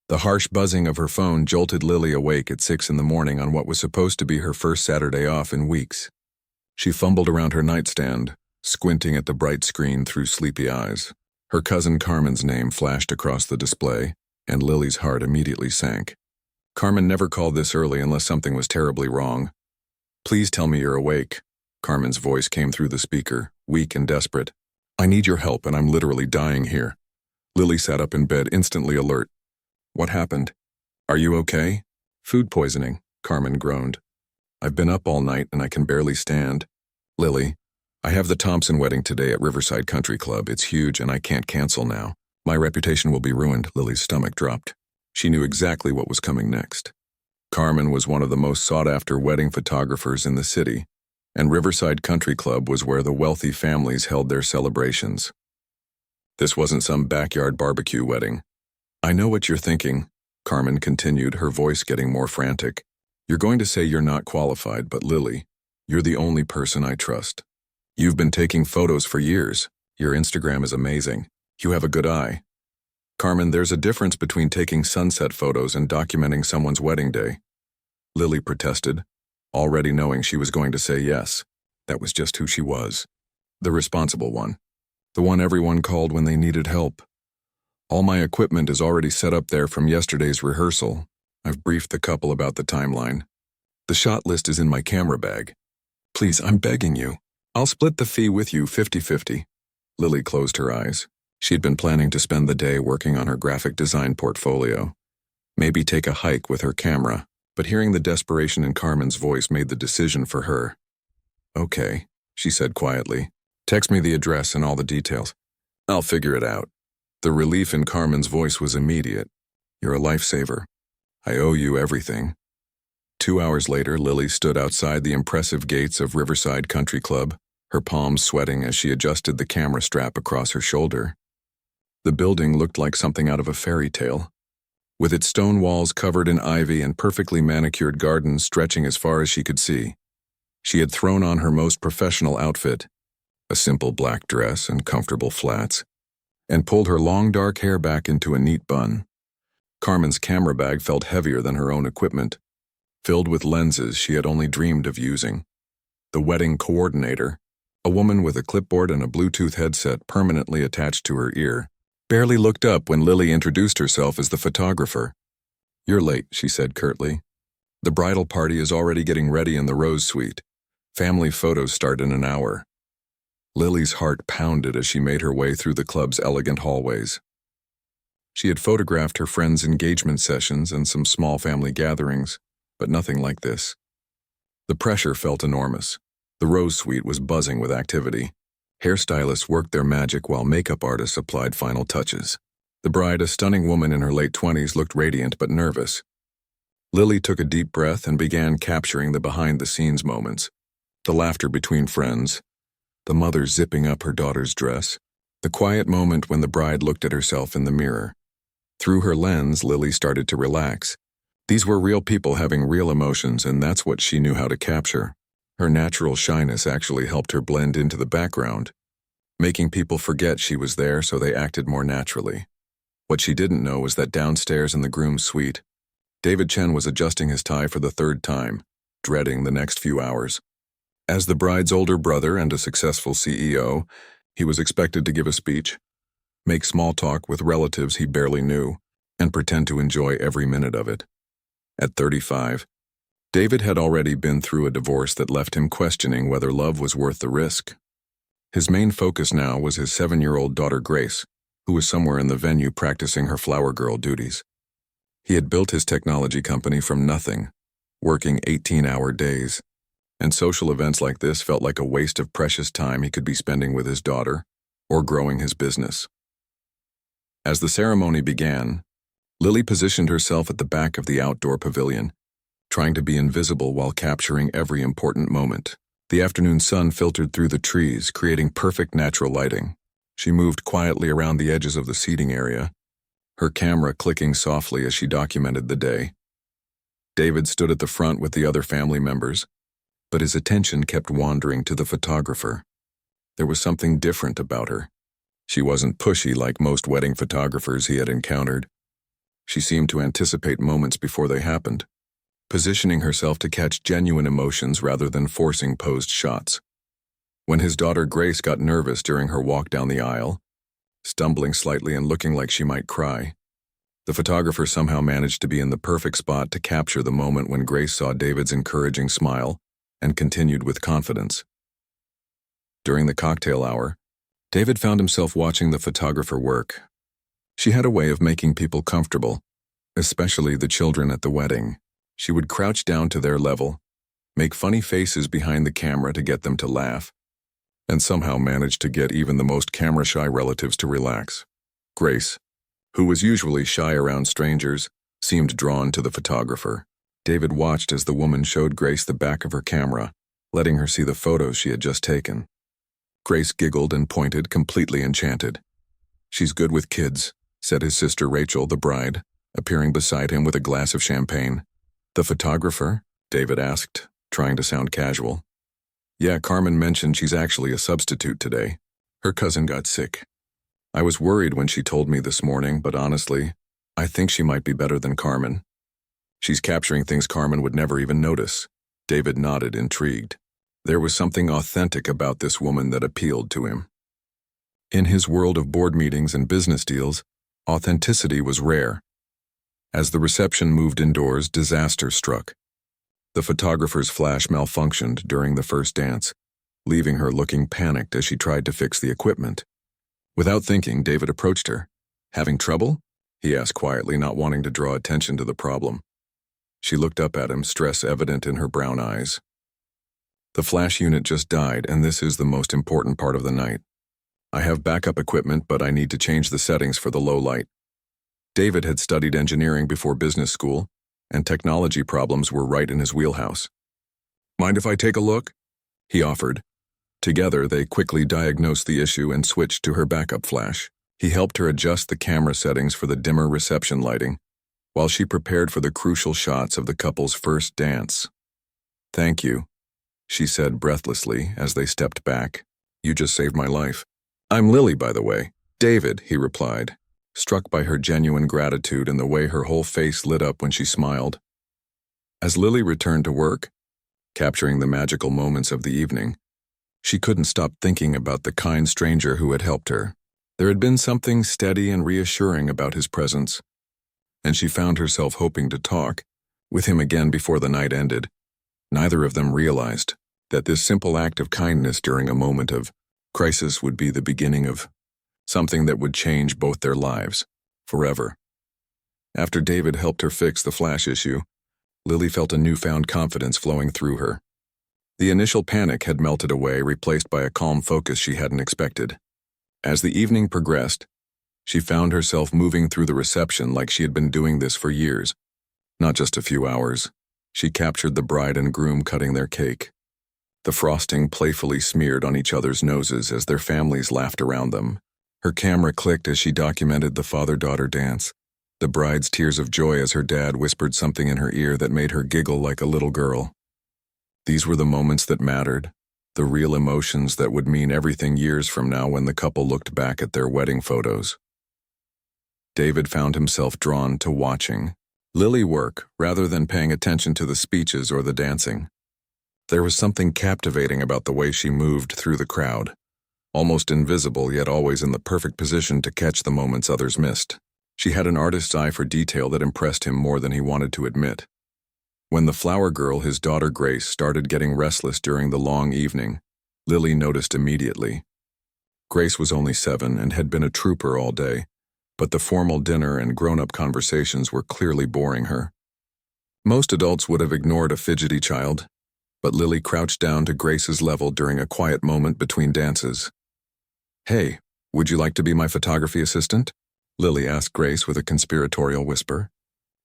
The harsh buzzing of her phone jolted Lily awake at 6 in the morning on what was supposed to be her first Saturday off in weeks. She fumbled around her nightstand, squinting at the bright screen through sleepy eyes. Her cousin Carmen's name flashed across the display, and Lily's heart immediately sank. Carmen never called this early unless something was terribly wrong. "Please tell me you're awake." Carmen's voice came through the speaker, weak and desperate. "I need your help, and I'm literally dying here." Lily sat up in bed, instantly alert. "What happened? Are you okay?" "Food poisoning," Carmen groaned. "I've been up all night and I can barely stand." "Lily, I have the Thompson wedding today at Riverside Country Club. It's huge and I can't cancel now. My reputation will be ruined." Lily's stomach dropped. She knew exactly what was coming next. Carmen was one of the most sought-after wedding photographers in the city, and Riverside Country Club was where the wealthy families held their celebrations. This wasn't some backyard barbecue wedding. "I know what you're thinking," Carmen continued, her voice getting more frantic. "You're going to say you're not qualified, but Lily, you're the only person I trust. You've been taking photos for years. Your Instagram is amazing. You have a good eye." "Carmen, there's a difference between taking sunset photos and documenting someone's wedding day," Lily protested, already knowing she was going to say yes. That was just who she was. The responsible one. The one everyone called when they needed help. "All my equipment is already set up there from yesterday's rehearsal. I've briefed the couple about the timeline. The shot list is in my camera bag. Please, I'm begging you. I'll split the fee with you 50-50. Lily closed her eyes. She had been planning to spend the day working on her graphic design portfolio. Maybe take a hike with her camera, but hearing the desperation in Carmen's voice made the decision for her. "Okay," she said quietly. "Text me the address and all the details. I'll figure it out." The relief in Carmen's voice was immediate. "You're a lifesaver. I owe you everything." 2 hours later, Lily stood outside the impressive gates of Riverside Country Club, her palms sweating as she adjusted the camera strap across her shoulder. The building looked like something out of a fairy tale, with its stone walls covered in ivy and perfectly manicured gardens stretching as far as she could see. She had thrown on her most professional outfit, a simple black dress and comfortable flats, and pulled her long dark hair back into a neat bun. Carmen's camera bag felt heavier than her own equipment, filled with lenses she had only dreamed of using. The wedding coordinator, a woman with a clipboard and a Bluetooth headset permanently attached to her ear, barely looked up when Lily introduced herself as the photographer. "You're late," she said curtly. "The bridal party is already getting ready in the Rose Suite. Family photos start in an hour." Lily's heart pounded as she made her way through the club's elegant hallways. She had photographed her friends' engagement sessions and some small family gatherings, but nothing like this. The pressure felt enormous. The Rose Suite was buzzing with activity. Hairstylists worked their magic while makeup artists applied final touches. The bride, a stunning woman in her late 20s, looked radiant but nervous. Lily took a deep breath and began capturing the behind-the-scenes moments. The laughter between friends, the mother zipping up her daughter's dress, the quiet moment when the bride looked at herself in the mirror. Through her lens, Lily started to relax. These were real people having real emotions, and that's what she knew how to capture. Her natural shyness actually helped her blend into the background, making people forget she was there so they acted more naturally. What she didn't know was that downstairs in the groom's suite, David Chen was adjusting his tie for the third time, dreading the next few hours. As the bride's older brother and a successful CEO, he was expected to give a speech, make small talk with relatives he barely knew, and pretend to enjoy every minute of it. At 35, David had already been through a divorce that left him questioning whether love was worth the risk. His main focus now was his 7-year-old daughter Grace, who was somewhere in the venue practicing her flower girl duties. He had built his technology company from nothing, working 18-hour days, and social events like this felt like a waste of precious time he could be spending with his daughter or growing his business. As the ceremony began, Lily positioned herself at the back of the outdoor pavilion, trying to be invisible while capturing every important moment. The afternoon sun filtered through the trees, creating perfect natural lighting. She moved quietly around the edges of the seating area, her camera clicking softly as she documented the day. David stood at the front with the other family members, but his attention kept wandering to the photographer. There was something different about her. She wasn't pushy like most wedding photographers he had encountered. She seemed to anticipate moments before they happened, positioning herself to catch genuine emotions rather than forcing posed shots. When his daughter Grace got nervous during her walk down the aisle, stumbling slightly and looking like she might cry, the photographer somehow managed to be in the perfect spot to capture the moment when Grace saw David's encouraging smile and continued with confidence. During the cocktail hour, David found himself watching the photographer work. She had a way of making people comfortable, especially the children at the wedding. She would crouch down to their level, make funny faces behind the camera to get them to laugh, and somehow manage to get even the most camera-shy relatives to relax. Grace, who was usually shy around strangers, seemed drawn to the photographer. David watched as the woman showed Grace the back of her camera, letting her see the photos she had just taken. Grace giggled and pointed, completely enchanted. "She's good with kids," said his sister Rachel, the bride, appearing beside him with a glass of champagne. "The photographer?" David asked, trying to sound casual. "Yeah, Carmen mentioned she's actually a substitute today. Her cousin got sick. I was worried when she told me this morning, but honestly, I think she might be better than Carmen. She's capturing things Carmen would never even notice." David nodded, intrigued. There was something authentic about this woman that appealed to him. In his world of board meetings and business deals, authenticity was rare. As the reception moved indoors, disaster struck. The photographer's flash malfunctioned during the first dance, leaving her looking panicked as she tried to fix the equipment. Without thinking, David approached her. "Having trouble?" he asked quietly, not wanting to draw attention to the problem. She looked up at him, stress evident in her brown eyes. "The flash unit just died, and this is the most important part of the night. I have backup equipment, but I need to change the settings for the low light." David had studied engineering before business school, and technology problems were right in his wheelhouse. "Mind if I take a look?" he offered. Together, they quickly diagnosed the issue and switched to her backup flash. He helped her adjust the camera settings for the dimmer reception lighting, while she prepared for the crucial shots of the couple's first dance. "Thank you," she said breathlessly as they stepped back. "You just saved my life." "I'm Lily, by the way." "David," he replied, struck by her genuine gratitude and the way her whole face lit up when she smiled. As Lily returned to work, capturing the magical moments of the evening, she couldn't stop thinking about the kind stranger who had helped her. There had been something steady and reassuring about his presence, and she found herself hoping to talk with him again before the night ended. Neither of them realized that this simple act of kindness during a moment of crisis would be the beginning of something that would change both their lives forever. After David helped her fix the flash issue, Lily felt a newfound confidence flowing through her. The initial panic had melted away, replaced by a calm focus she hadn't expected. As the evening progressed, she found herself moving through the reception like she had been doing this for years, not just a few hours. She captured the bride and groom cutting their cake. The frosting playfully smeared on each other's noses as their families laughed around them. Her camera clicked as she documented the father-daughter dance, the bride's tears of joy as her dad whispered something in her ear that made her giggle like a little girl. These were the moments that mattered, the real emotions that would mean everything years from now when the couple looked back at their wedding photos. David found himself drawn to watching Lily work rather than paying attention to the speeches or the dancing. There was something captivating about the way she moved through the crowd, almost invisible yet always in the perfect position to catch the moments others missed. She had an artist's eye for detail that impressed him more than he wanted to admit. When the flower girl, his daughter Grace, started getting restless during the long evening, Lily noticed immediately. Grace was only 7 and had been a trooper all day, but the formal dinner and grown-up conversations were clearly boring her. Most adults would have ignored a fidgety child, but Lily crouched down to Grace's level during a quiet moment between dances. "Hey, would you like to be my photography assistant?" Lily asked Grace with a conspiratorial whisper.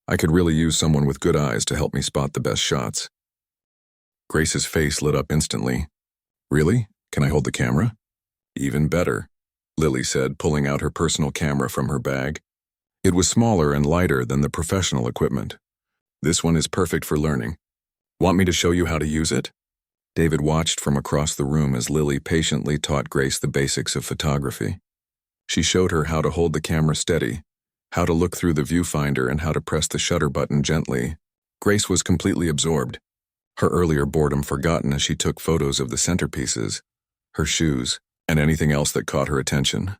"I could really use someone with good eyes to help me spot the best shots." Grace's face lit up instantly. "Really? Can I hold the camera?" "Even better," Lily said, pulling out her personal camera from her bag. It was smaller and lighter than the professional equipment. "This one is perfect for learning. Want me to show you how to use it?" David watched from across the room as Lily patiently taught Grace the basics of photography. She showed her how to hold the camera steady, how to look through the viewfinder, and how to press the shutter button gently. Grace was completely absorbed, her earlier boredom forgotten as she took photos of the centerpieces, her shoes, and anything else that caught her attention.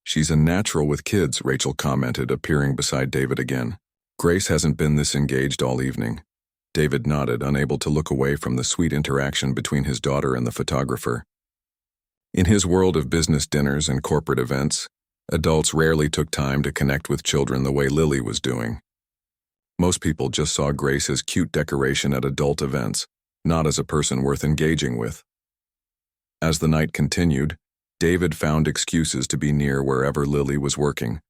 "She's a natural with kids," Rachel commented, appearing beside David again. "Grace hasn't been this engaged all evening." David nodded, unable to look away from the sweet interaction between his daughter and the photographer. In his world of business dinners and corporate events, adults rarely took time to connect with children the way Lily was doing. Most people just saw Grace as cute decoration at adult events, not as a person worth engaging with. As the night continued, David found excuses to be near wherever Lily was working.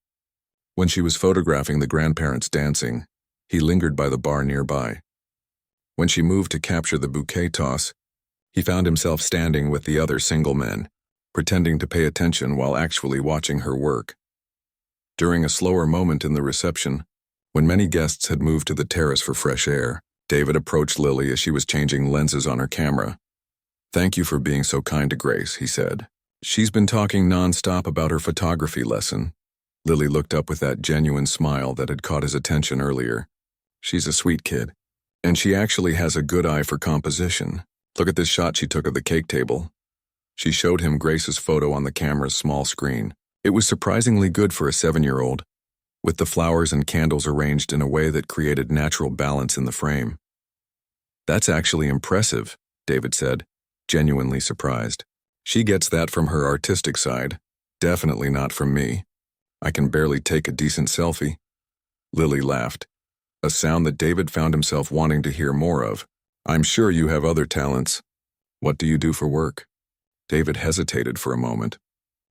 When she was photographing the grandparents dancing, he lingered by the bar nearby. When she moved to capture the bouquet toss, he found himself standing with the other single men, pretending to pay attention while actually watching her work. During a slower moment in the reception, when many guests had moved to the terrace for fresh air, David approached Lily as she was changing lenses on her camera. "Thank you for being so kind to Grace," he said. "She's been talking non-stop about her photography lesson." Lily looked up with that genuine smile that had caught his attention earlier. "She's a sweet kid, and she actually has a good eye for composition. Look at this shot she took of the cake table." She showed him Grace's photo on the camera's small screen. It was surprisingly good for a 7-year-old, with the flowers and candles arranged in a way that created natural balance in the frame. "That's actually impressive," David said, genuinely surprised. "She gets that from her artistic side, definitely not from me. I can barely take a decent selfie." Lily laughed, a sound that David found himself wanting to hear more of. "I'm sure you have other talents. What do you do for work?" David hesitated for a moment.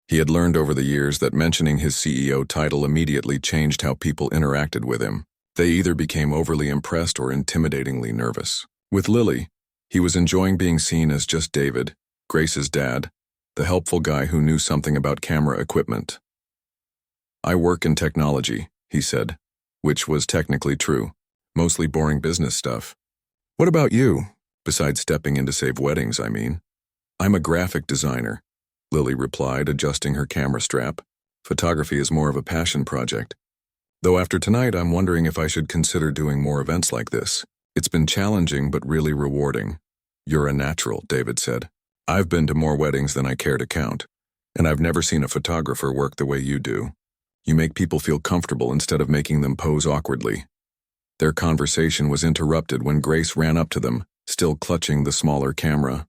He had learned over the years that mentioning his CEO title immediately changed how people interacted with him. They either became overly impressed or intimidatingly nervous. With Lily, he was enjoying being seen as just David, Grace's dad, the helpful guy who knew something about camera equipment. "I work in technology," he said, which was technically true, mostly boring business stuff. "What about you? Besides stepping in to save weddings, I mean." "I'm a graphic designer," Lily replied, adjusting her camera strap. "Photography is more of a passion project. Though after tonight, I'm wondering if I should consider doing more events like this. It's been challenging but really rewarding." "You're a natural," David said. "I've been to more weddings than I care to count, and I've never seen a photographer work the way you do. You make people feel comfortable instead of making them pose awkwardly." Their conversation was interrupted when Grace ran up to them, still clutching the smaller camera.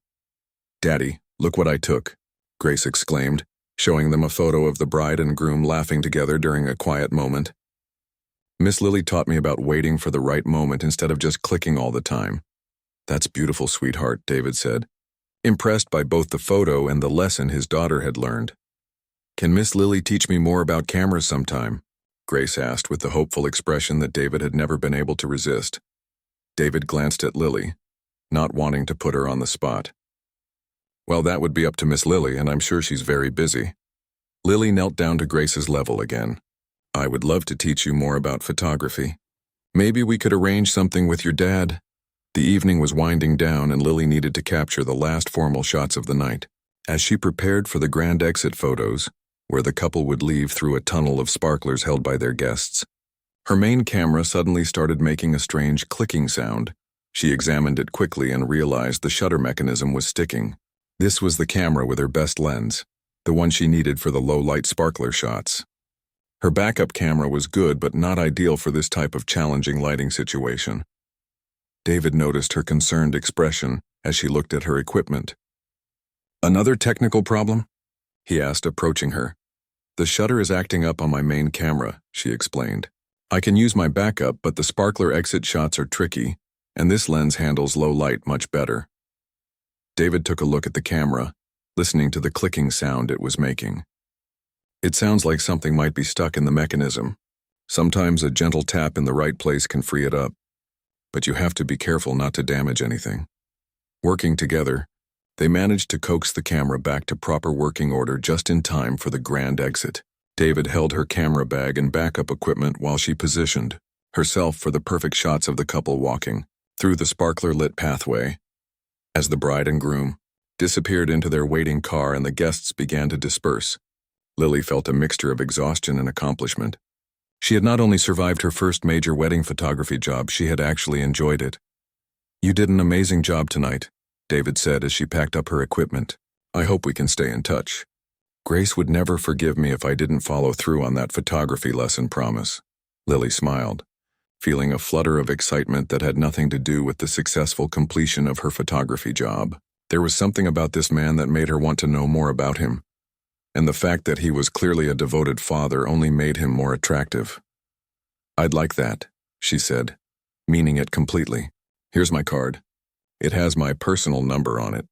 "Daddy, look what I took," Grace exclaimed, showing them a photo of the bride and groom laughing together during a quiet moment. "Miss Lily taught me about waiting for the right moment instead of just clicking all the time." "That's beautiful, sweetheart," David said, impressed by both the photo and the lesson his daughter had learned. "Can Miss Lily teach me more about cameras sometime?" Grace asked with the hopeful expression that David had never been able to resist. David glanced at Lily, not wanting to put her on the spot. "Well, that would be up to Miss Lily, and I'm sure she's very busy." Lily knelt down to Grace's level again. "I would love to teach you more about photography. Maybe we could arrange something with your dad." The evening was winding down, and Lily needed to capture the last formal shots of the night. As she prepared for the grand exit photos, where the couple would leave through a tunnel of sparklers held by their guests, her main camera suddenly started making a strange clicking sound. She examined it quickly and realized the shutter mechanism was sticking. This was the camera with her best lens, the one she needed for the low-light sparkler shots. Her backup camera was good but not ideal for this type of challenging lighting situation. David noticed her concerned expression as she looked at her equipment. "Another technical problem?" he asked, approaching her. "The shutter is acting up on my main camera," she explained. "I can use my backup, but the sparkler exit shots are tricky, and this lens handles low light much better." David took a look at the camera, listening to the clicking sound it was making. "It sounds like something might be stuck in the mechanism. Sometimes a gentle tap in the right place can free it up, but you have to be careful not to damage anything." Working together, they managed to coax the camera back to proper working order just in time for the grand exit. David held her camera bag and backup equipment while she positioned herself for the perfect shots of the couple walking through the sparkler-lit pathway. As the bride and groom disappeared into their waiting car and the guests began to disperse, Lily felt a mixture of exhaustion and accomplishment. She had not only survived her first major wedding photography job, she had actually enjoyed it. "You did an amazing job tonight," David said as she packed up her equipment. "I hope we can stay in touch. Grace would never forgive me if I didn't follow through on that photography lesson promise." Lily smiled, feeling a flutter of excitement that had nothing to do with the successful completion of her photography job. There was something about this man that made her want to know more about him, and the fact that he was clearly a devoted father only made him more attractive. "I'd like that," she said, meaning it completely. "Here's my card. It has my personal number on it."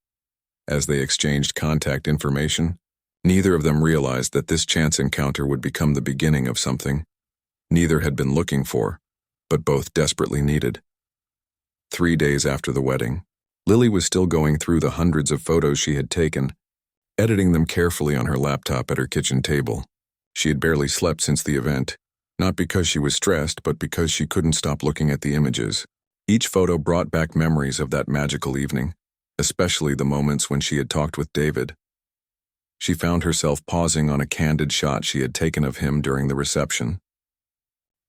As they exchanged contact information, neither of them realized that this chance encounter would become the beginning of something neither had been looking for, but both desperately needed. 3 days after the wedding, Lily was still going through the hundreds of photos she had taken, editing them carefully on her laptop at her kitchen table. She had barely slept since the event, not because she was stressed, but because she couldn't stop looking at the images. Each photo brought back memories of that magical evening, especially the moments when she had talked with David. She found herself pausing on a candid shot she had taken of him during the reception.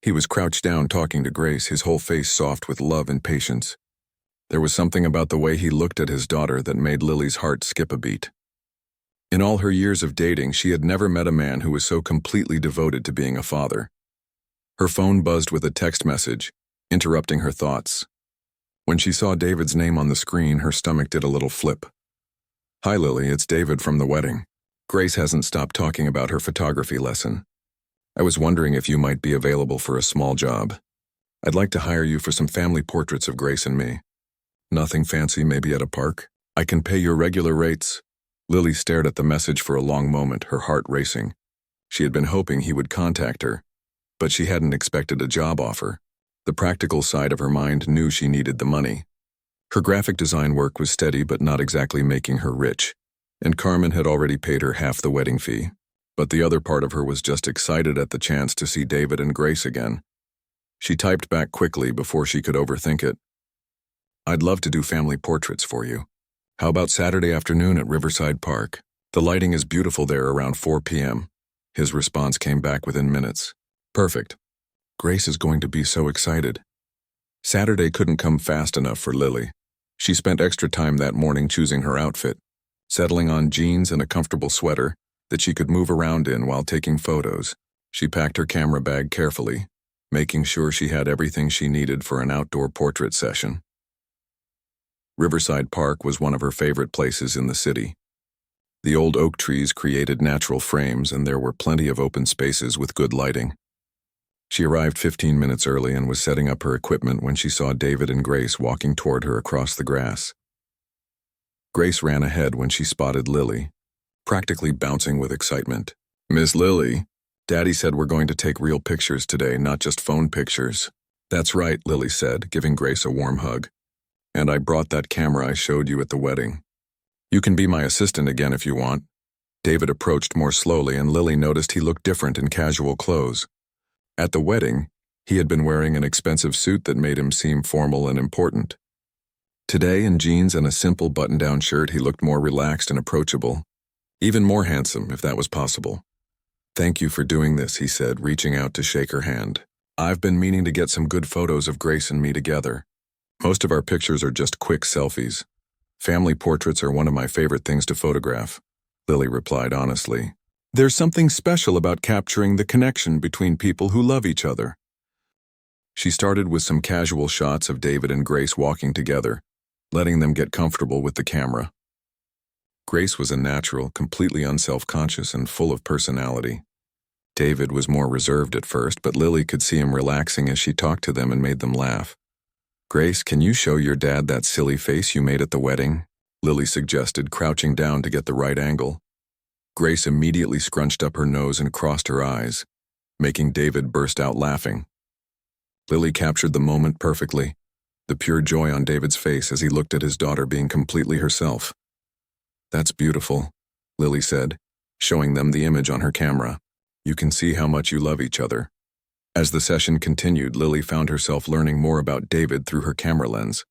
He was crouched down talking to Grace, his whole face soft with love and patience. There was something about the way he looked at his daughter that made Lily's heart skip a beat. In all her years of dating, she had never met a man who was so completely devoted to being a father. Her phone buzzed with a text message, interrupting her thoughts. When she saw David's name on the screen, her stomach did a little flip. "Hi Lily, it's David from the wedding. Grace hasn't stopped talking about her photography lesson. I was wondering if you might be available for a small job. I'd like to hire you for some family portraits of Grace and me. Nothing fancy, maybe at a park? I can pay your regular rates." Lily stared at the message for a long moment, her heart racing. She had been hoping he would contact her, but she hadn't expected a job offer. The practical side of her mind knew she needed the money. Her graphic design work was steady but not exactly making her rich, and Carmen had already paid her half the wedding fee. But the other part of her was just excited at the chance to see David and Grace again. She typed back quickly before she could overthink it. "I'd love to do family portraits for you. How about Saturday afternoon at Riverside Park? The lighting is beautiful there around 4 p.m. His response came back within minutes. "Perfect. Grace is going to be so excited." Saturday couldn't come fast enough for Lily. She spent extra time that morning choosing her outfit, settling on jeans and a comfortable sweater that she could move around in while taking photos. She packed her camera bag carefully, making sure she had everything she needed for an outdoor portrait session. Riverside Park was one of her favorite places in the city. The old oak trees created natural frames, and there were plenty of open spaces with good lighting. She arrived 15 minutes early and was setting up her equipment when she saw David and Grace walking toward her across the grass. Grace ran ahead when she spotted Lily, practically bouncing with excitement. "Miss Lily, Daddy said we're going to take real pictures today, not just phone pictures." "That's right," Lily said, giving Grace a warm hug. "And I brought that camera I showed you at the wedding. You can be my assistant again if you want." David approached more slowly, and Lily noticed he looked different in casual clothes. At the wedding, he had been wearing an expensive suit that made him seem formal and important. Today, in jeans and a simple button-down shirt, he looked more relaxed and approachable. Even more handsome, if that was possible. "Thank you for doing this," he said, reaching out to shake her hand. "I've been meaning to get some good photos of Grace and me together. Most of our pictures are just quick selfies. Family portraits are one of my favorite things to photograph," Lily replied honestly. "There's something special about capturing the connection between people who love each other." She started with some casual shots of David and Grace walking together, letting them get comfortable with the camera. Grace was a natural, completely unself-conscious and full of personality. David was more reserved at first, but Lily could see him relaxing as she talked to them and made them laugh. "Grace, can you show your dad that silly face you made at the wedding?" Lily suggested, crouching down to get the right angle. Grace immediately scrunched up her nose and crossed her eyes, making David burst out laughing. Lily captured the moment perfectly, the pure joy on David's face as he looked at his daughter being completely herself. "That's beautiful," Lily said, showing them the image on her camera. "You can see how much you love each other." As the session continued, Lily found herself learning more about David through her camera lens.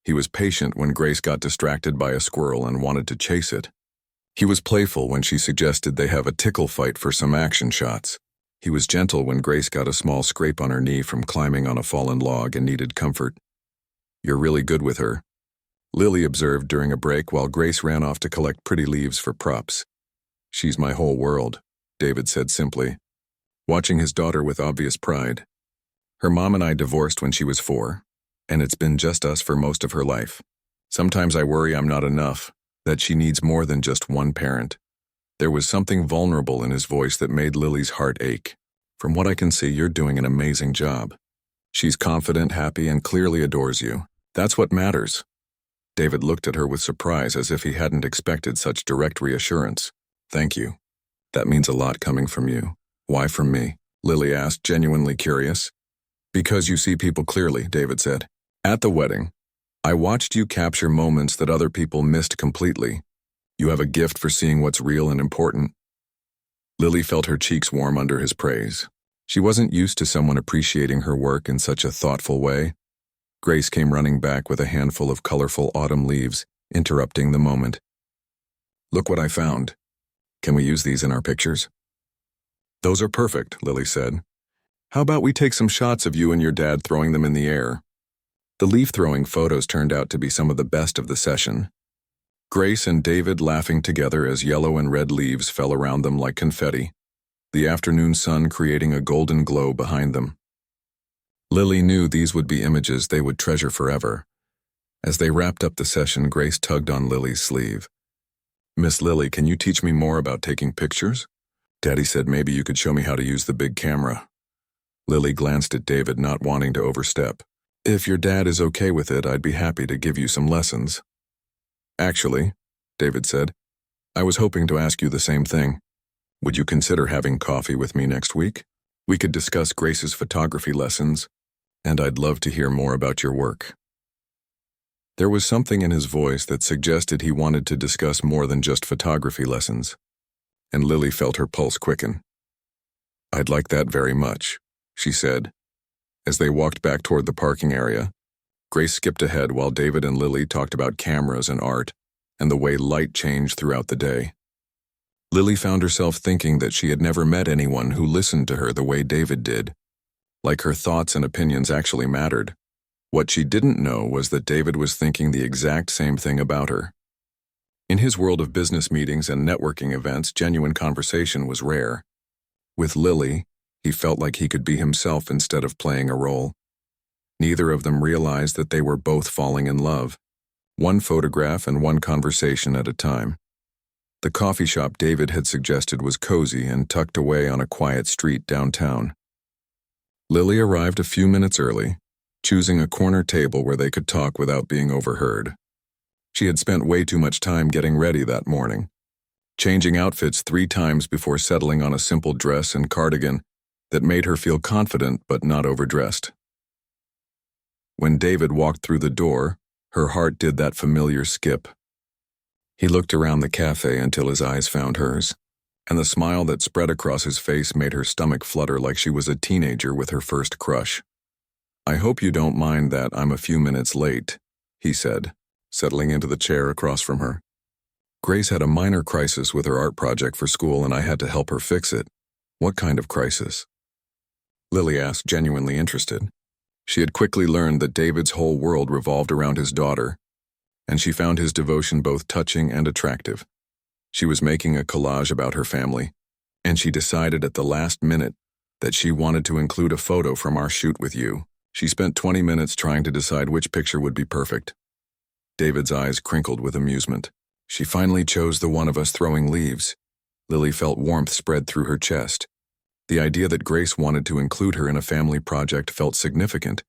He was patient when Grace got distracted by a squirrel and wanted to chase it. He was playful when she suggested they have a tickle fight for some action shots. He was gentle when Grace got a small scrape on her knee from climbing on a fallen log and needed comfort. "You're really good with her," Lily observed during a break while Grace ran off to collect pretty leaves for props. "She's my whole world," David said simply, watching his daughter with obvious pride. "Her mom and I divorced when she was 4, and it's been just us for most of her life. Sometimes I worry I'm not enough, that she needs more than just one parent." There was something vulnerable in his voice that made Lily's heart ache. "From what I can see, you're doing an amazing job. She's confident, happy, and clearly adores you. That's what matters." David looked at her with surprise as if he hadn't expected such direct reassurance. "Thank you. That means a lot coming from you." "Why from me?" Lily asked, genuinely curious. "Because you see people clearly," David said. "At the wedding, I watched you capture moments that other people missed completely. You have a gift for seeing what's real and important." Lily felt her cheeks warm under his praise. She wasn't used to someone appreciating her work in such a thoughtful way. Grace came running back with a handful of colorful autumn leaves, interrupting the moment. "Look what I found. Can we use these in our pictures?" "Those are perfect," Lily said. "How about we take some shots of you and your dad throwing them in the air?" The leaf-throwing photos turned out to be some of the best of the session. Grace and David laughing together as yellow and red leaves fell around them like confetti, the afternoon sun creating a golden glow behind them. Lily knew these would be images they would treasure forever. As they wrapped up the session, Grace tugged on Lily's sleeve. "Miss Lily, can you teach me more about taking pictures? Daddy said maybe you could show me how to use the big camera." Lily glanced at David, not wanting to overstep. "If your dad is okay with it, I'd be happy to give you some lessons." "Actually," David said, "I was hoping to ask you the same thing. Would you consider having coffee with me next week? We could discuss Grace's photography lessons, and I'd love to hear more about your work." There was something in his voice that suggested he wanted to discuss more than just photography lessons, and Lily felt her pulse quicken. "I'd like that very much," she said. As they walked back toward the parking area, Grace skipped ahead while David and Lily talked about cameras and art and the way light changed throughout the day. Lily found herself thinking that she had never met anyone who listened to her the way David did, like her thoughts and opinions actually mattered. What she didn't know was that David was thinking the exact same thing about her. In his world of business meetings and networking events, genuine conversation was rare. With Lily, he felt like he could be himself instead of playing a role. Neither of them realized that they were both falling in love, one photograph and one conversation at a time. The coffee shop David had suggested was cozy and tucked away on a quiet street downtown. Lily arrived a few minutes early, choosing a corner table where they could talk without being overheard. She had spent way too much time getting ready that morning, changing outfits 3 times before settling on a simple dress and cardigan that made her feel confident but not overdressed. When David walked through the door, her heart did that familiar skip. He looked around the cafe until his eyes found hers, and the smile that spread across his face made her stomach flutter like she was a teenager with her first crush. "I hope you don't mind that I'm a few minutes late," he said, settling into the chair across from her. "Grace had a minor crisis with her art project for school and I had to help her fix it." "What kind of crisis?" Lily asked, genuinely interested. She had quickly learned that David's whole world revolved around his daughter, and she found his devotion both touching and attractive. She was making a collage about her family, and she decided at the last minute that she wanted to include a photo from our shoot with you. She spent 20 minutes trying to decide which picture would be perfect. David's eyes crinkled with amusement. "She finally chose the one of us throwing leaves." Lily felt warmth spread through her chest. The idea that Grace wanted to include her in a family project felt significant,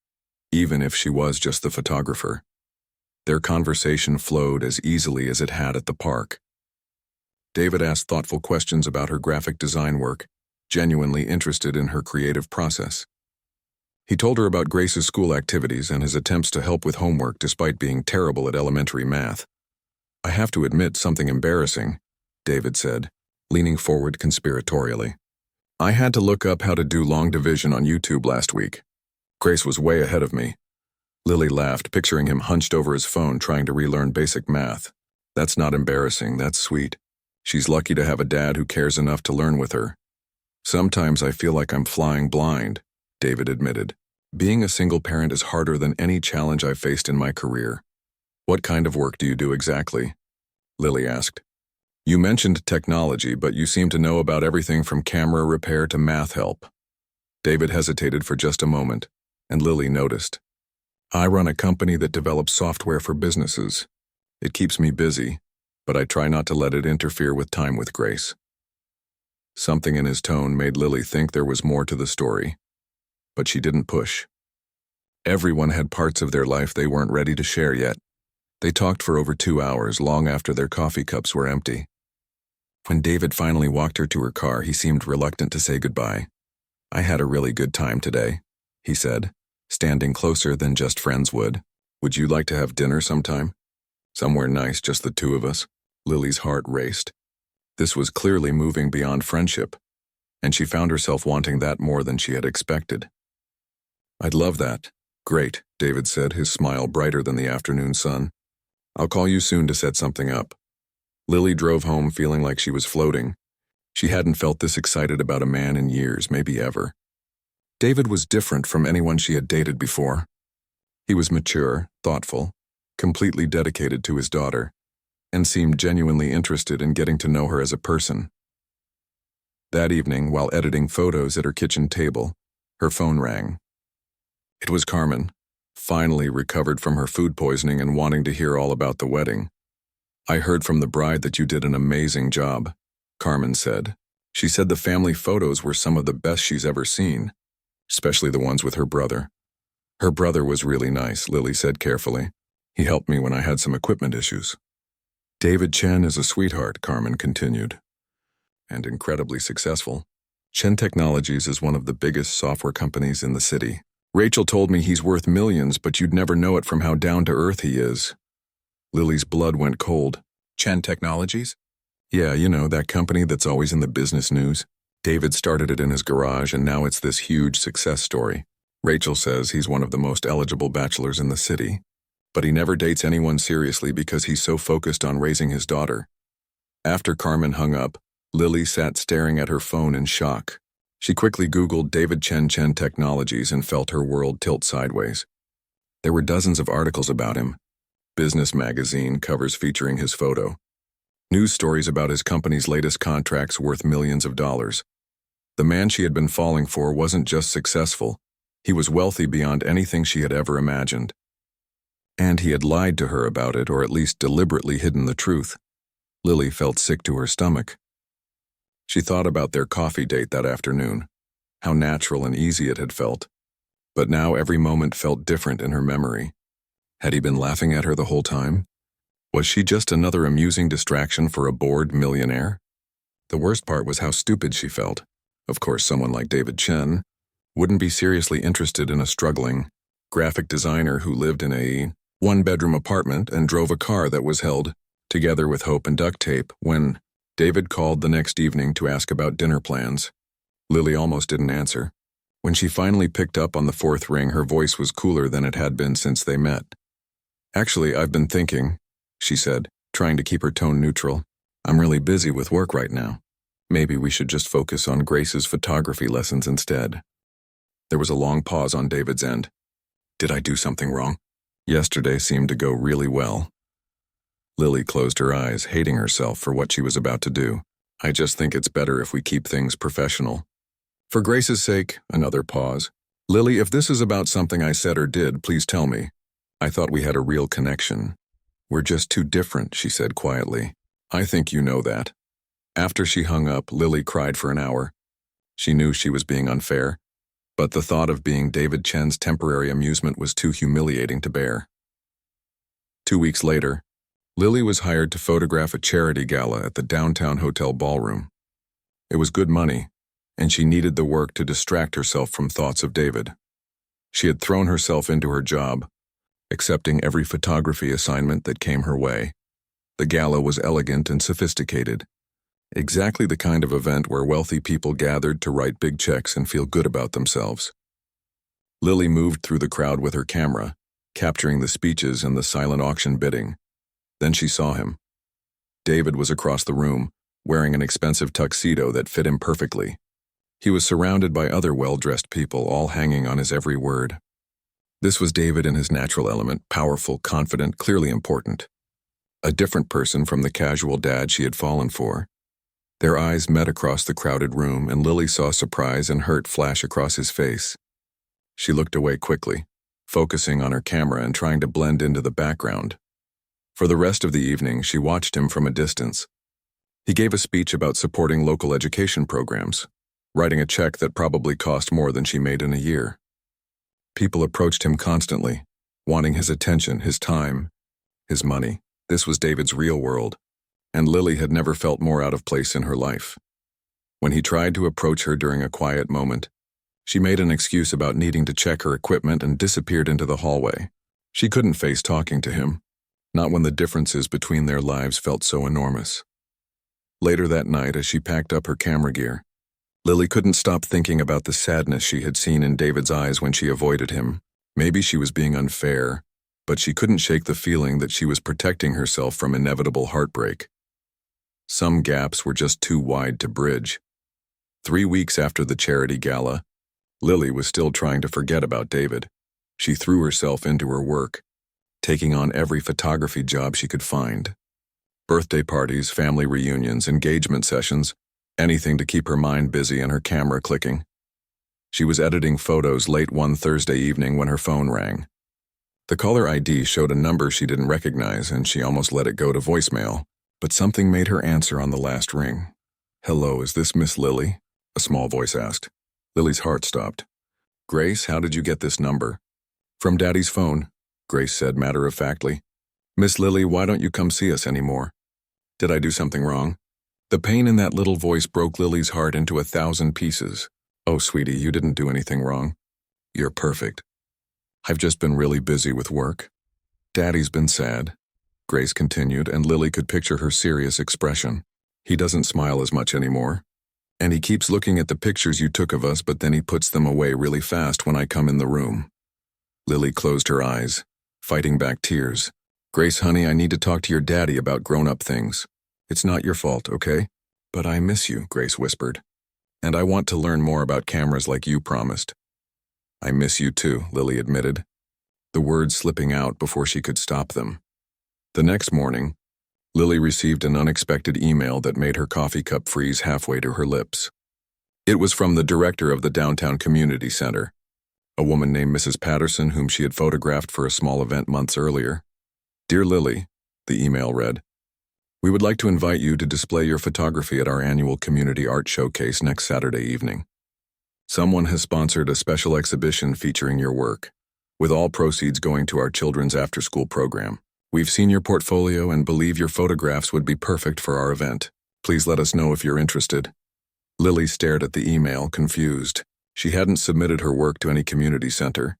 even if she was just the photographer. Their conversation flowed as easily as it had at the park. David asked thoughtful questions about her graphic design work, genuinely interested in her creative process. He told her about Grace's school activities and his attempts to help with homework despite being terrible at elementary math. "I have to admit something embarrassing," David said, leaning forward conspiratorially. "I had to look up how to do long division on YouTube last week. Grace was way ahead of me." Lily laughed, picturing him hunched over his phone trying to relearn basic math. "That's not embarrassing, that's sweet. She's lucky to have a dad who cares enough to learn with her." Sometimes I feel like I'm flying blind, David admitted. Being a single parent is harder than any challenge I've faced in my career. What kind of work do you do exactly? Lily asked. You mentioned technology, but you seem to know about everything from camera repair to math help. David hesitated for just a moment, and Lily noticed. I run a company that develops software for businesses. It keeps me busy, but I try not to let it interfere with time with Grace. Something in his tone made Lily think there was more to the story, but she didn't push. Everyone had parts of their life they weren't ready to share yet. They talked for over 2 hours, long after their coffee cups were empty. When David finally walked her to her car, he seemed reluctant to say goodbye. I had a really good time today, he said, standing closer than just friends would. Would you like to have dinner sometime? Somewhere nice, just the two of us. Lily's heart raced. This was clearly moving beyond friendship, and she found herself wanting that more than she had expected. I'd love that. Great, David said, his smile brighter than the afternoon sun. I'll call you soon to set something up. Lily drove home feeling like she was floating. She hadn't felt this excited about a man in years, maybe ever. David was different from anyone she had dated before. He was mature, thoughtful, completely dedicated to his daughter, and seemed genuinely interested in getting to know her as a person. That evening, while editing photos at her kitchen table, her phone rang. It was Carmen, finally recovered from her food poisoning and wanting to hear all about the wedding. I heard from the bride that you did an amazing job, Carmen said. She said the family photos were some of the best she's ever seen, especially the ones with her brother. Her brother was really nice, Lily said carefully. He helped me when I had some equipment issues. David Chen is a sweetheart, Carmen continued, and incredibly successful. Chen Technologies is one of the biggest software companies in the city. Rachel told me he's worth millions, but you'd never know it from how down-to-earth he is. Lily's blood went cold. Chen Technologies? Yeah, you know, that company that's always in the business news. David started it in his garage, and now it's this huge success story. Rachel says he's one of the most eligible bachelors in the city, but he never dates anyone seriously because he's so focused on raising his daughter. After Carmen hung up, Lily sat staring at her phone in shock. She quickly Googled David Chen Technologies and felt her world tilt sideways. There were dozens of articles about him. Business magazine covers featuring his photo. News stories about his company's latest contracts worth millions of dollars. The man she had been falling for wasn't just successful, he was wealthy beyond anything she had ever imagined. And he had lied to her about it, or at least deliberately hidden the truth. Lily felt sick to her stomach. She thought about their coffee date that afternoon, how natural and easy it had felt. But now every moment felt different in her memory. Had he been laughing at her the whole time? Was she just another amusing distraction for a bored millionaire? The worst part was how stupid she felt. Of course, someone like David Chen wouldn't be seriously interested in a struggling graphic designer who lived in a one-bedroom apartment and drove a car that was held together with hope and duct tape. When David called the next evening to ask about dinner plans, Lily almost didn't answer. When she finally picked up on the fourth ring, her voice was cooler than it had been since they met. Actually, I've been thinking, she said, trying to keep her tone neutral. I'm really busy with work right now. Maybe we should just focus on Grace's photography lessons instead. There was a long pause on David's end. Did I do something wrong? Yesterday seemed to go really well. Lily closed her eyes, hating herself for what she was about to do. I just think it's better if we keep things professional. For Grace's sake, another pause. Lily, if this is about something I said or did, please tell me. I thought we had a real connection. We're just too different, she said quietly. I think you know that. After she hung up, Lily cried for an hour. She knew she was being unfair, but the thought of being David Chen's temporary amusement was too humiliating to bear. 2 weeks later, Lily was hired to photograph a charity gala at the downtown hotel ballroom. It was good money, and she needed the work to distract herself from thoughts of David. She had thrown herself into her job, accepting every photography assignment that came her way. The gala was elegant and sophisticated, exactly the kind of event where wealthy people gathered to write big checks and feel good about themselves. Lily moved through the crowd with her camera, capturing the speeches and the silent auction bidding. Then she saw him. David was across the room, wearing an expensive tuxedo that fit him perfectly. He was surrounded by other well-dressed people, all hanging on his every word. This was David in his natural element, powerful, confident, clearly important. A different person from the casual dad she had fallen for. Their eyes met across the crowded room, and Lily saw surprise and hurt flash across his face. She looked away quickly, focusing on her camera and trying to blend into the background. For the rest of the evening, she watched him from a distance. He gave a speech about supporting local education programs, writing a check that probably cost more than she made in a year. People approached him constantly, wanting his attention, his time, his money. This was David's real world, and Lily had never felt more out of place in her life. When he tried to approach her during a quiet moment, she made an excuse about needing to check her equipment and disappeared into the hallway. She couldn't face talking to him, not when the differences between their lives felt so enormous. Later that night, as she packed up her camera gear, Lily couldn't stop thinking about the sadness she had seen in David's eyes when she avoided him. Maybe she was being unfair, but she couldn't shake the feeling that she was protecting herself from inevitable heartbreak. Some gaps were just too wide to bridge. 3 weeks after the charity gala, Lily was still trying to forget about David. She threw herself into her work, taking on every photography job she could find. Birthday parties, family reunions, engagement sessions, anything to keep her mind busy and her camera clicking. She was editing photos late one Thursday evening when her phone rang. The caller ID showed a number she didn't recognize, and she almost let it go to voicemail, but something made her answer on the last ring. "Hello, is this Miss Lily?" a small voice asked. Lily's heart stopped. "Grace, how did you get this number?" "From Daddy's phone," Grace said matter-of-factly. "Miss Lily, why don't you come see us anymore? Did I do something wrong?" The pain in that little voice broke Lily's heart into 1,000 pieces. "Oh, sweetie, you didn't do anything wrong. You're perfect. I've just been really busy with work. Daddy's been sad," Grace continued, and Lily could picture her serious expression. "He doesn't smile as much anymore. And he keeps looking at the pictures you took of us, but then he puts them away really fast when I come in the room." Lily closed her eyes, fighting back tears. "Grace, honey, I need to talk to your daddy about grown-up things. It's not your fault, okay? But I miss you," Grace whispered. "And I want to learn more about cameras like you promised." "I miss you too," Lily admitted, the words slipping out before she could stop them. The next morning, Lily received an unexpected email that made her coffee cup freeze halfway to her lips. It was from the director of the downtown community center, a woman named Mrs. Patterson, whom she had photographed for a small event months earlier. "Dear Lily," the email read, "we would like to invite you to display your photography at our annual community art showcase next Saturday evening. Someone has sponsored a special exhibition featuring your work, with all proceeds going to our children's after-school program. We've seen your portfolio and believe your photographs would be perfect for our event. Please let us know if you're interested." Lily stared at the email, confused. She hadn't submitted her work to any community center,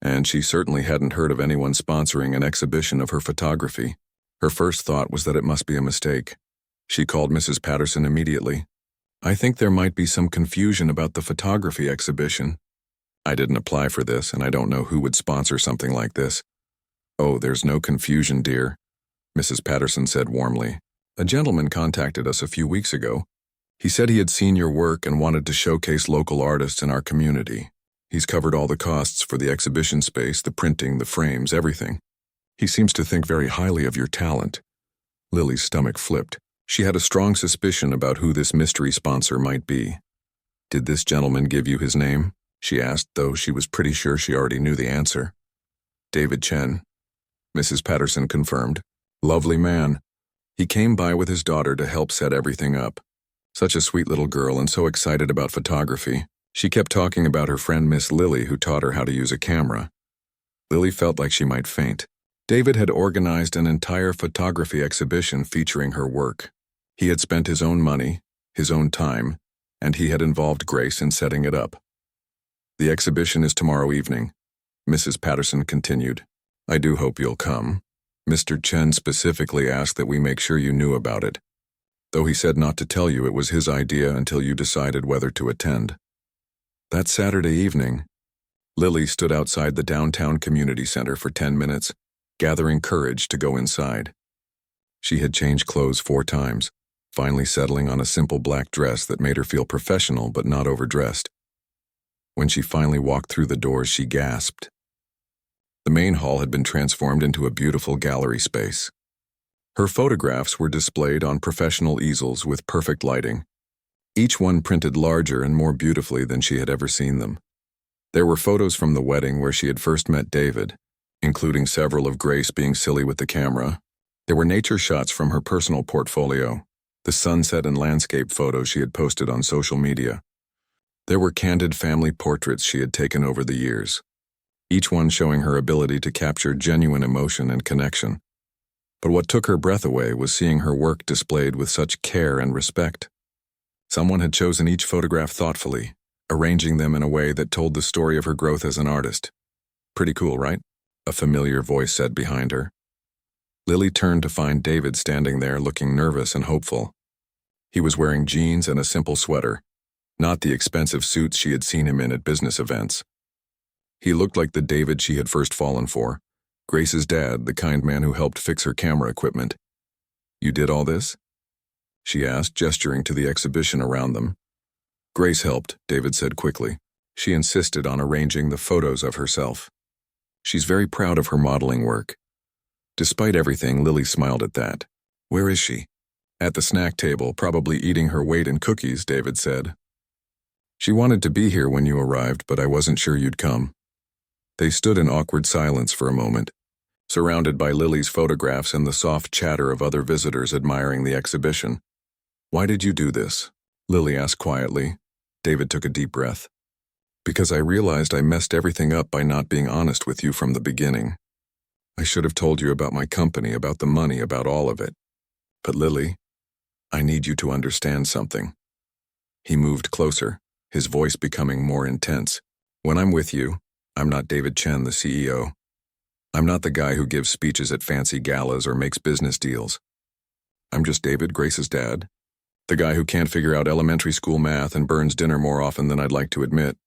and she certainly hadn't heard of anyone sponsoring an exhibition of her photography. Her first thought was that it must be a mistake. She called Mrs. Patterson immediately. "I think there might be some confusion about the photography exhibition. I didn't apply for this, and I don't know who would sponsor something like this." "Oh, there's no confusion, dear," Mrs. Patterson said warmly. "A gentleman contacted us a few weeks ago. He said he had seen your work and wanted to showcase local artists in our community. He's covered all the costs for the exhibition space, the printing, the frames, everything. He seems to think very highly of your talent." Lily's stomach flipped. She had a strong suspicion about who this mystery sponsor might be. "Did this gentleman give you his name?" she asked, though she was pretty sure she already knew the answer. "David Chen," Mrs. Patterson confirmed. "Lovely man. He came by with his daughter to help set everything up. Such a sweet little girl and so excited about photography. She kept talking about her friend Miss Lily, who taught her how to use a camera." Lily felt like she might faint. David had organized an entire photography exhibition featuring her work. He had spent his own money, his own time, and he had involved Grace in setting it up. "The exhibition is tomorrow evening," Mrs. Patterson continued. "I do hope you'll come. Mr. Chen specifically asked that we make sure you knew about it, though he said not to tell you it was his idea until you decided whether to attend." That Saturday evening, Lily stood outside the downtown community center for 10 minutes, gathering courage to go inside. She had changed clothes 4 times, finally settling on a simple black dress that made her feel professional but not overdressed. When she finally walked through the doors, she gasped. The main hall had been transformed into a beautiful gallery space. Her photographs were displayed on professional easels with perfect lighting, each one printed larger and more beautifully than she had ever seen them. There were photos from the wedding where she had first met David, including several of Grace being silly with the camera. There were nature shots from her personal portfolio, the sunset and landscape photos she had posted on social media. There were candid family portraits she had taken over the years, each one showing her ability to capture genuine emotion and connection. But what took her breath away was seeing her work displayed with such care and respect. Someone had chosen each photograph thoughtfully, arranging them in a way that told the story of her growth as an artist. Pretty cool, right? A familiar voice said behind her. Lily turned to find David standing there looking nervous and hopeful. He was wearing jeans and a simple sweater, not the expensive suits she had seen him in at business events. He looked like the David she had first fallen for, Grace's dad, the kind man who helped fix her camera equipment. "You did all this?" she asked, gesturing to the exhibition around them. "Grace helped," David said quickly. She insisted on arranging the photos of herself. "She's very proud of her modeling work." Despite everything, Lily smiled at that. "Where is she?" "At the snack table, probably eating her weight in cookies," David said. "She wanted to be here when you arrived, but I wasn't sure you'd come." They stood in awkward silence for a moment, surrounded by Lily's photographs and the soft chatter of other visitors admiring the exhibition. "Why did you do this?" Lily asked quietly. David took a deep breath. "Because I realized I messed everything up by not being honest with you from the beginning. I should have told you about my company, about the money, about all of it. But Lily, I need you to understand something." He moved closer, his voice becoming more intense. "When I'm with you, I'm not David Chen, the CEO. I'm not the guy who gives speeches at fancy galas or makes business deals. I'm just David, Grace's dad, the guy who can't figure out elementary school math and burns dinner more often than I'd like to admit."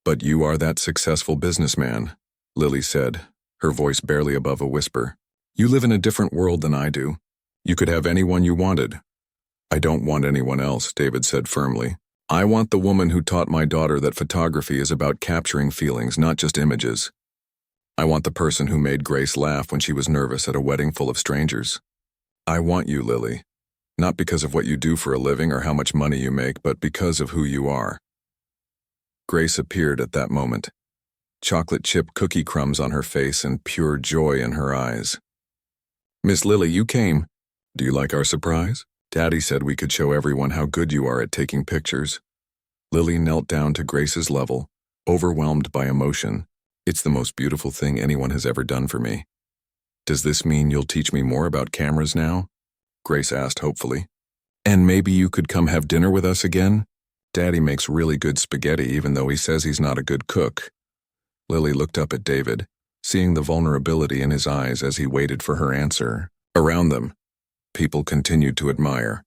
"But you are that successful businessman," Lily said, her voice barely above a whisper. "You live in a different world than I do. You could have anyone you wanted." "I don't want anyone else," David said firmly. "I want the woman who taught my daughter that photography is about capturing feelings, not just images. I want the person who made Grace laugh when she was nervous at a wedding full of strangers. I want you, Lily, not because of what you do for a living or how much money you make, but because of who you are." Grace appeared at that moment, chocolate chip cookie crumbs on her face and pure joy in her eyes. "Miss Lily, you came. Do you like our surprise? Daddy said we could show everyone how good you are at taking pictures." Lily knelt down to Grace's level, overwhelmed by emotion. "It's the most beautiful thing anyone has ever done for me." "Does this mean you'll teach me more about cameras now?" Grace asked hopefully. "And maybe you could come have dinner with us again? Daddy makes really good spaghetti even though he says he's not a good cook." Lily looked up at David, seeing the vulnerability in his eyes as he waited for her answer. Around them, people continued to admire.